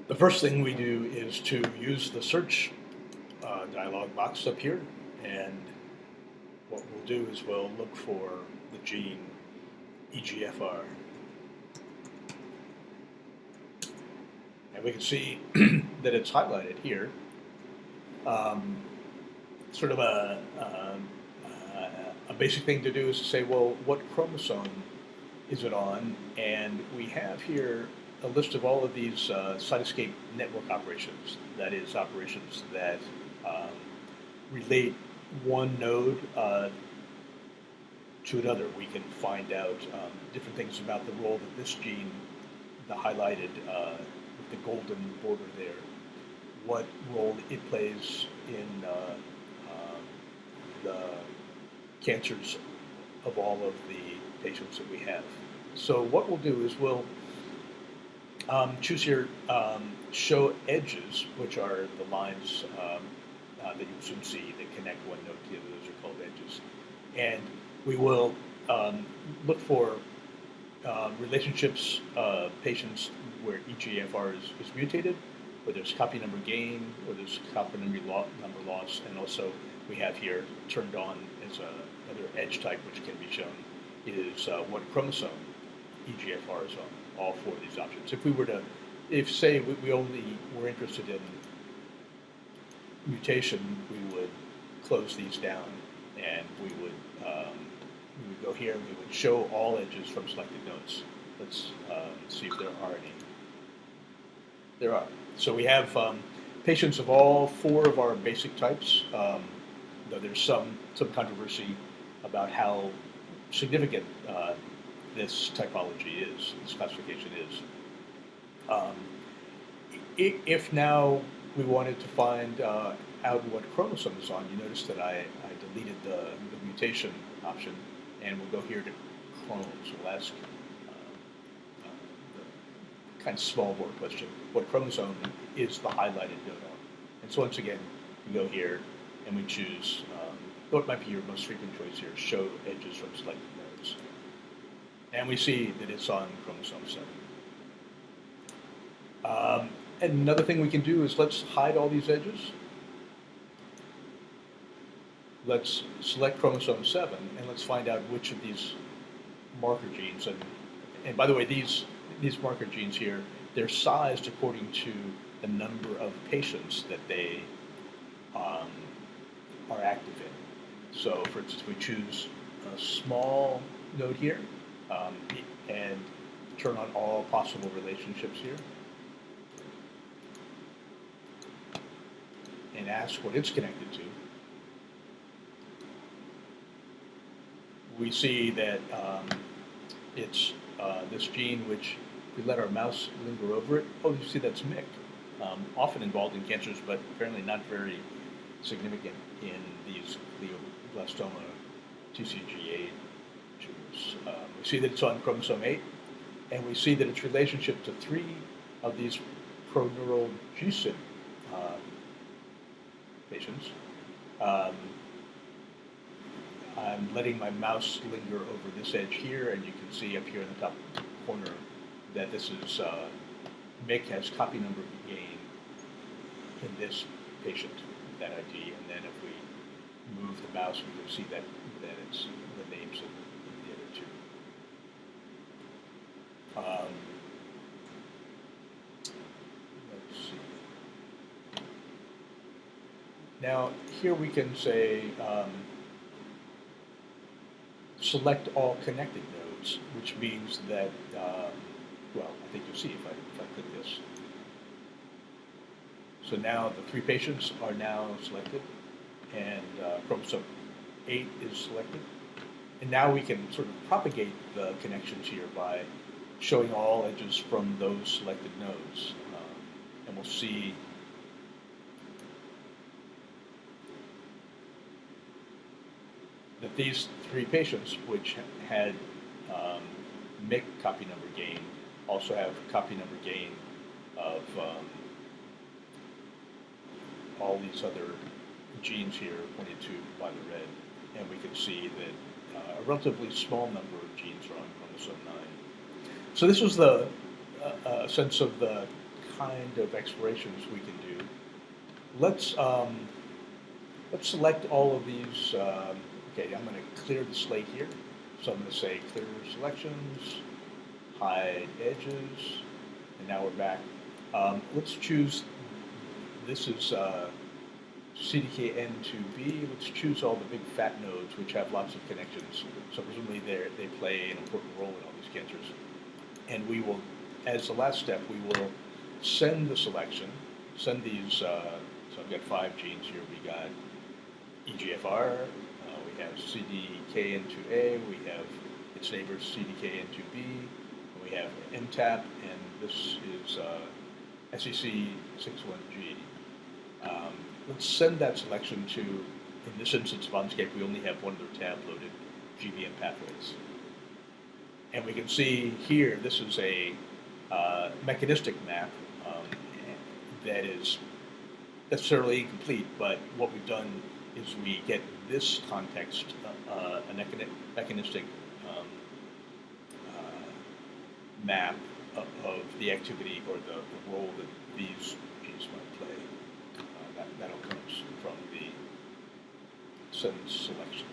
The first thing we do is to use the search dialog box up here, and what we'll do is we'll look for the gene EGFR. And we can see that it's highlighted here. Um, sort of a basic thing to do is to say, well, what chromosome is it on? And we have here a list of all of these Cytoscape network operations. That is, operations that um, relate one node to another. We can find out different things about the role that this gene, the highlighted with the golden border there, what role it plays in the cancers of all of the patients that we have. So what we'll do is we'll choose here show edges, which are the lines that you soon see that connect one node to the other. Those are called edges. And we will look for relationships, patients where EGFR is mutated, where there's copy number gain, where there's copy number loss, and also we have here turned on as another edge type, which can be shown, is what chromosome EGFR is on all four of these options. If we were to, if say we only were interested in mutation, we would close these down, and we would go here and we would show all edges from selected nodes. Let's see if there are any. There are. So we have patients of all four of our basic types, though there's some controversy about how significant this typology is, this classification is. If now we wanted to find out what chromosome is on, you notice that I deleted the mutation option, and we'll go here to clones. We'll ask the kind of small board question, what chromosome is the highlighted node on? And so once again, we go here and we choose what might be your most frequent choice here, show edges from selected nodes. And we see that it's on chromosome 7. And another thing we can do is let's hide all these edges. Let's select chromosome 7, and let's find out which of these marker genes, and by the way, these marker genes here, they're sized according to the number of patients that they are active in. So, for instance, we choose a small node here, and turn on all possible relationships here, and ask what it's connected to. We see that it's this gene which, if we let our mouse linger over it, oh, you see that's MYC, often involved in cancers, but apparently not very significant in these glioblastoma TCGA tumors. We see that it's on chromosome 8, and we see that its relationship to 3 of these proneural GSIM patients. I'm letting my mouse linger over this edge here, and you can see up here in the top corner that this is MYC has copy number gain in this patient, that ID, and then if we move the mouse, we can see that it's the names of the other two. Let's see. Now here we can say select all connected nodes, which means that, well, I think you'll see if I click this. So now the 3 patients are now selected, and chromosome 8 is selected. And now we can sort of propagate the connections here by showing all edges from those selected nodes. And we'll see that these 3 patients, which had MYC copy number gain, also have copy number gain of all these other genes here pointed to by the red. And we can see that a relatively small number of genes are on chromosome 9. So this was the a sense of the kind of explorations we can do, let's let's select all of these. Okay, I'm going to clear the slate here. So I'm going to say clear selections, hide edges, and now we're back. Let's choose, this is CDKN2B. Let's choose all the big fat nodes which have lots of connections. So presumably they play an important role in all these cancers. And we will, as the last step, we will send the selection, send these, so I've got 5 genes here. We got EGFR, we have CDKN2A, we have its neighbor CDKN2B, and we have MTAP, and this is SEC61G. Let's send that selection to, in this instance of Oncoscape, we only have one other tab loaded, GBM pathways. And we can see here, this is a mechanistic map that is necessarily incomplete, but what we've done is we get this context, a mechanistic map of the activity or the role that these genes might play. That all comes from the sentence selection.